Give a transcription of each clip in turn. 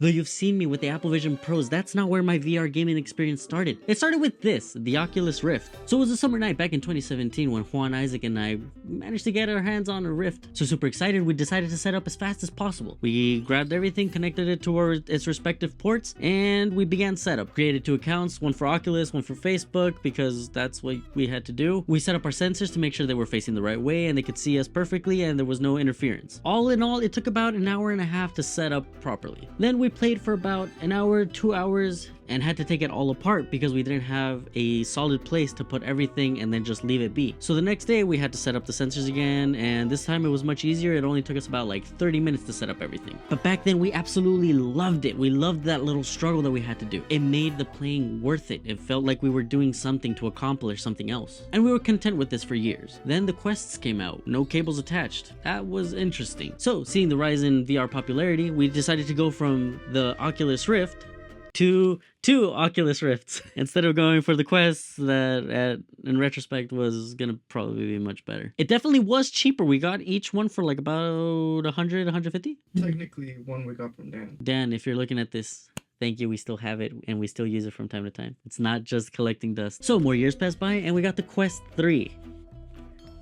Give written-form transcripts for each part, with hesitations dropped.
Though you've seen me with the Apple Vision Pros, that's not where my VR gaming experience started. It started with this, the Oculus Rift. So it was a summer night back in 2017 when Juan, Isaac, and I managed to get our hands on a Rift. So super excited, we decided to set up as fast as possible. We grabbed everything, connected it to its respective ports, and we began setup. Created 2 accounts, one for Oculus, one for Facebook, because that's what we had to do. We set up our sensors to make sure they were facing the right way and they could see us perfectly and there was no interference. All in all, it took about an hour and a half to set up properly. Then we played for about an hour, 2 hours, and had to take it all apart because we didn't have a solid place to put everything and then just leave it be. So the next day we had to set up the sensors again, and this time it was much easier. It only took us about like 30 minutes to set up everything. But back then we absolutely loved it. We loved that little struggle that we had to do. It made the playing worth it. It felt like we were doing something to accomplish something else. And we were content with this for years. Then the Quests came out, no cables attached. That was interesting. So seeing the rise in VR popularity, we decided to go from the Oculus Rift to 2 Oculus Rifts instead of going for the Quests that in retrospect was gonna probably be much better. It definitely was cheaper. We got each one for like about 100, 150. Technically, one we got from Dan. Dan, if you're looking at this, thank you. We still have it and we still use it from time to time. It's not just collecting dust. So more years passed by and we got the Quest 3.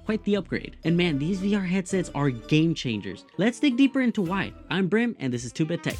Quite the upgrade. And man, these VR headsets are game changers. Let's dig deeper into why. I'm Brim and this is 2-Bit Tech.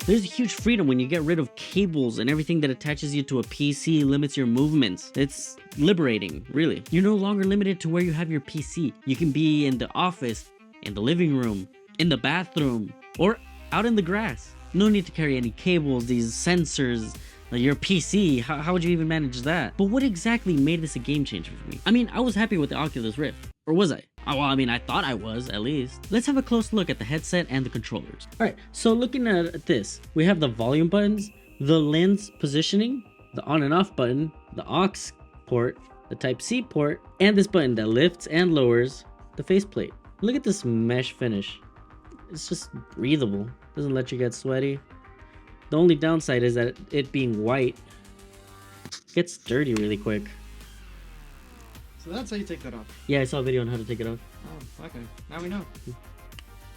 There's a huge freedom when you get rid of cables and everything that attaches you to a PC, limits your movements. It's liberating, really. You're no longer limited to where you have your PC. You can be in the office, in the living room, in the bathroom, or out in the grass. No need to carry any cables, these sensors, like your PC. How would you even manage that? But what exactly made this a game changer for me? I mean, I was happy with the Oculus Rift. Or was I? Oh, well, I mean, I thought I was, at least. Let's have a close look at the headset and the controllers. Alright, so looking at this, we have the volume buttons, the lens positioning, the on and off button, the aux port, the Type-C port, and this button that lifts and lowers the faceplate. Look at this mesh finish. It's just breathable. Doesn't let you get sweaty. The only downside is that it being white gets dirty really quick. So that's how you take that off. Yeah, I saw a video on how to take it off. Oh, okay. Now we know.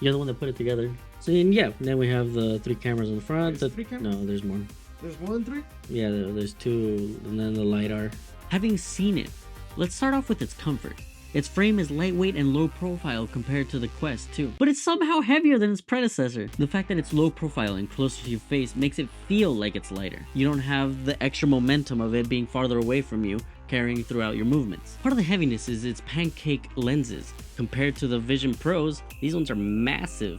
You're the one that put it together. So yeah, then we have the 3 cameras on the front. There's 3 cameras? No, there's more. There's more than 3? Yeah, there's 2, and then the LiDAR. Having seen it, let's start off with its comfort. Its frame is lightweight and low profile compared to the Quest 2, but it's somehow heavier than its predecessor. The fact that it's low profile and closer to your face makes it feel like it's lighter. You don't have the extra momentum of it being farther away from you, carrying throughout your movements. Part of the heaviness is its pancake lenses. Compared to the Vision Pros, these ones are massive.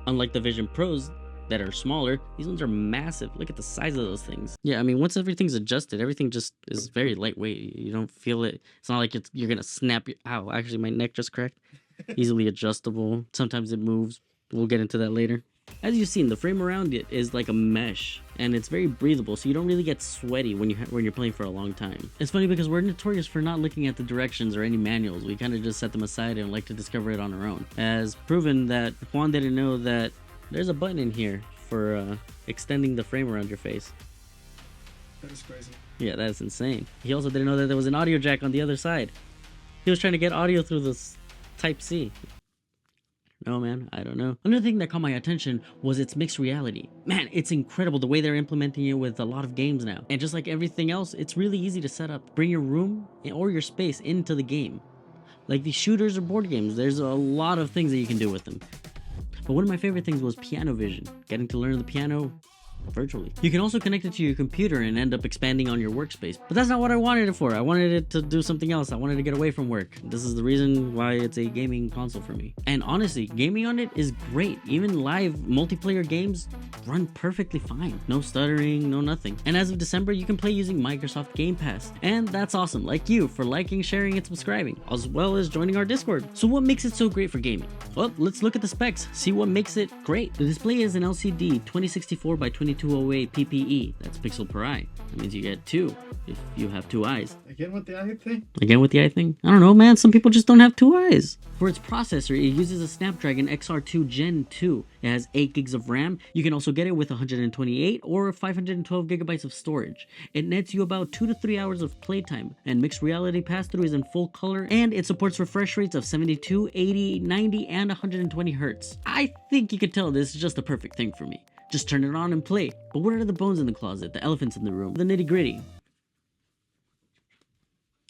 Unlike the Vision Pros that are smaller, these ones are massive. Look at the size of those things. Yeah, I mean, once everything's adjusted, everything just is very lightweight. You don't feel it. It's not like you're gonna snap your... Ow, actually my neck just cracked. Easily adjustable. Sometimes it moves. We'll get into that later. As you've seen, the frame around it is like a mesh, and it's very breathable, so you don't really get sweaty when you're playing for a long time. It's funny because we're notorious for not looking at the directions or any manuals. We kind of just set them aside and like to discover it on our own. As proven that Juan didn't know that there's a button in here for extending the frame around your face. That is crazy. Yeah, that's insane. He also didn't know that there was an audio jack on the other side. He was trying to get audio through this Type-C. No, man, I don't know. Another thing that caught my attention was its mixed reality. Man, it's incredible the way they're implementing it with a lot of games now. And just like everything else, it's really easy to set up. Bring your room or your space into the game. Like these shooters or board games, there's a lot of things that you can do with them. But one of my favorite things was piano vision. Getting to learn the piano virtually. You can also connect it to your computer and end up expanding on your workspace. But that's not what I wanted it for. I wanted it to do something else. I wanted to get away from work. This is the reason why it's a gaming console for me. And honestly, gaming on it is great. Even live multiplayer games run perfectly fine. No stuttering, no nothing. And as of December, you can play using Microsoft Game Pass. And that's awesome. Like you for liking, sharing, and subscribing, as well as joining our Discord. So what makes it so great for gaming? Well, let's look at the specs, see what makes it great. The display is an LCD 2064 by 20 7208 PPE. That's pixel per eye. That means you get 2 if you have 2 eyes. Again with the eye thing? Again with the eye thing? I don't know, man. Some people just don't have 2 eyes. For its processor, it uses a Snapdragon XR2 Gen 2. It has 8 gigs of RAM. You can also get it with 128 or 512 gigabytes of storage. It nets you about 2 to 3 hours of playtime, and mixed reality pass-through is in full color, and it supports refresh rates of 72, 80, 90, and 120 Hz. I think you could tell this is just the perfect thing for me. Just turn it on and play. But what are the bones in the closet, the elephants in the room, the nitty-gritty?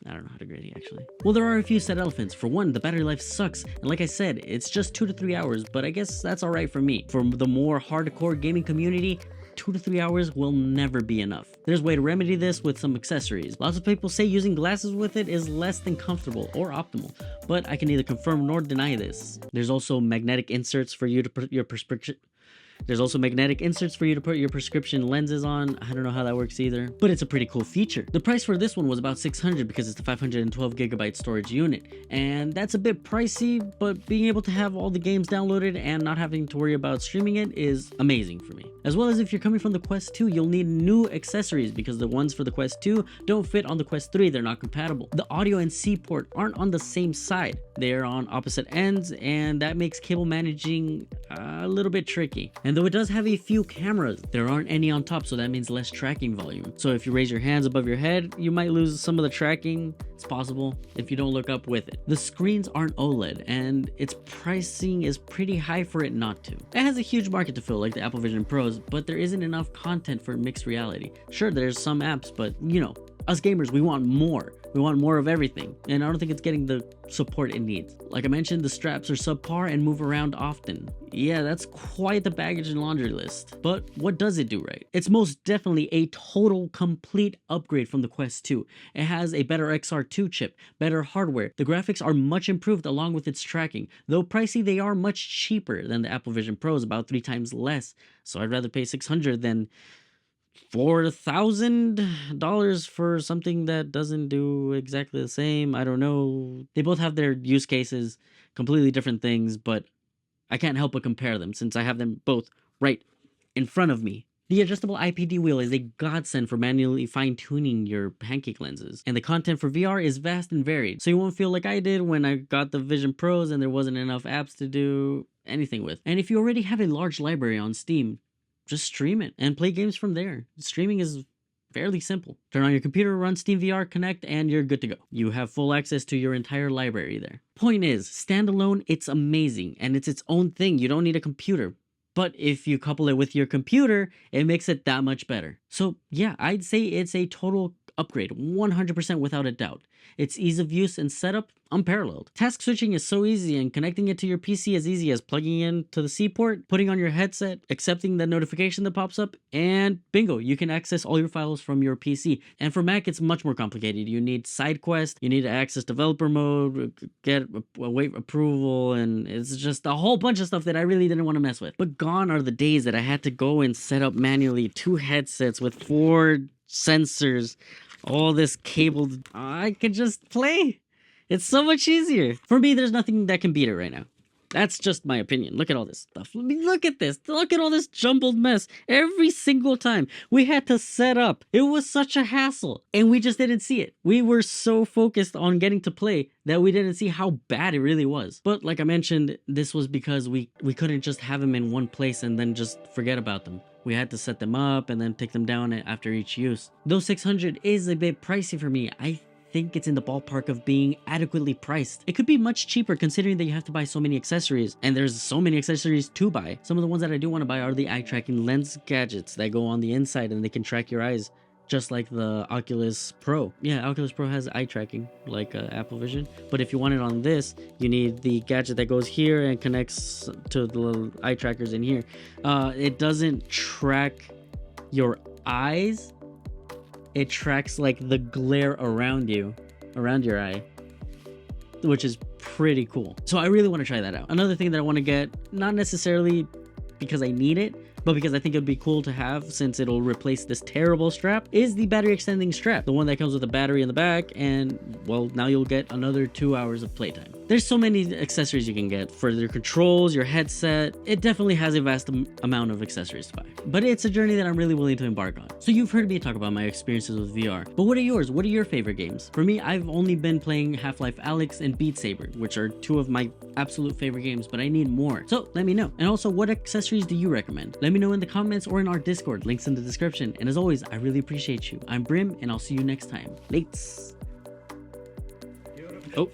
I don't know how to grade it, actually. Well, there are a few said elephants. For one, the battery life sucks, and like I said, it's just 2 to 3 hours, but I guess that's alright for me. For the more hardcore gaming community, 2 to 3 hours will never be enough. There's a way to remedy this with some accessories. Lots of people say using glasses with it is less than comfortable or optimal, but I can neither confirm nor deny this. There's also magnetic inserts for you to put your prescription lenses on. I don't know how that works either, but it's a pretty cool feature. The price for this one was about $600 because it's the 512 gigabyte storage unit, and that's a bit pricey, but being able to have all the games downloaded and not having to worry about streaming it is amazing for me. As well as if you're coming from the Quest 2, you'll need new accessories because the ones for the Quest 2 don't fit on the Quest 3, they're not compatible. The audio and C port aren't on the same side, they're on opposite ends, and that makes cable managing a little bit tricky. And though it does have a few cameras, there aren't any on top, so that means less tracking volume. So if you raise your hands above your head, you might lose some of the tracking. It's possible if you don't look up with it. The screens aren't OLED, and its pricing is pretty high for it not to. It has a huge market to fill like the Apple Vision Pros, but there isn't enough content for mixed reality. Sure, there's some apps, but you know, us gamers, we want more. We want more of everything, and I don't think it's getting the support it needs. Like I mentioned, the straps are subpar and move around often. Yeah, that's quite the baggage and laundry list. But what does it do right? It's most definitely a total complete upgrade from the Quest 2. It has a better XR2 chip, better hardware. The graphics are much improved along with its tracking. Though pricey, they are much cheaper than the Apple Vision Pros, about 3 times less. So I'd rather pay $600 than $4,000 for something that doesn't do exactly the same. I don't know. They both have their use cases, completely different things, but I can't help but compare them since I have them both right in front of me. The adjustable IPD wheel is a godsend for manually fine-tuning your pancake lenses, and the content for VR is vast and varied, so you won't feel like I did when I got the Vision Pros and there wasn't enough apps to do anything with. And if you already have a large library on Steam, just stream it and play games from there. Streaming is fairly simple. Turn on your computer, run Steam VR Connect, and you're good to go. You have full access to your entire library there. Point is, standalone, it's amazing, and it's its own thing. You don't need a computer. But if you couple it with your computer, it makes it that much better. So yeah, I'd say it's a total upgrade, 100% without a doubt. Its ease of use and setup, unparalleled. Task switching is so easy, and connecting it to your PC as easy as plugging in to the C port, putting on your headset, accepting the notification that pops up, and bingo, you can access all your files from your PC. And for Mac, it's much more complicated. You need SideQuest, you need to access developer mode, await approval, and it's just a whole bunch of stuff that I really didn't want to mess with. But gone are the days that I had to go and set up manually 2 headsets with 4 sensors, all this cabled. I could just play. It's so much easier. For me, there's nothing that can beat it right now. That's just my opinion. Look at all this stuff. I mean, look at this. Look at all this jumbled mess. Every single time we had to set up. It was such a hassle, and we just didn't see it. We were so focused on getting to play that we didn't see how bad it really was. But like I mentioned, this was because we couldn't just have them in one place and then just forget about them. We had to set them up and then take them down after each use. Though $600 is a bit pricey for me, I think it's in the ballpark of being adequately priced. It could be much cheaper considering that you have to buy so many accessories, and there's so many accessories to buy. Some of the ones that I do want to buy are the eye tracking lens gadgets that go on the inside and they can track your eyes, just like the Oculus Pro. Yeah, Oculus Pro has eye tracking like Apple Vision, but if you want it on this, you need the gadget that goes here and connects to the little eye trackers in here. It doesn't track your eyes. It tracks like the glare around you, around your eye, which is pretty cool. So I really want to try that out. Another thing that I want to get, not necessarily because I need it, but because I think it'd be cool to have since it'll replace this terrible strap, is the battery extending strap. The one that comes with a battery in the back, and well, now you'll get another 2 hours of playtime. There's so many accessories you can get for your controls, your headset. It definitely has a vast amount of accessories to buy, but it's a journey that I'm really willing to embark on. So you've heard me talk about my experiences with VR, but what are yours? What are your favorite games? For me, I've only been playing Half-Life Alyx and Beat Saber, which are two of my absolute favorite games, but I need more. So let me know. And also, what accessories do you recommend? Let me know in the comments or in our Discord, links in the description. And as always, I really appreciate you. I'm Brim, and I'll see you next time. Lates. Oh.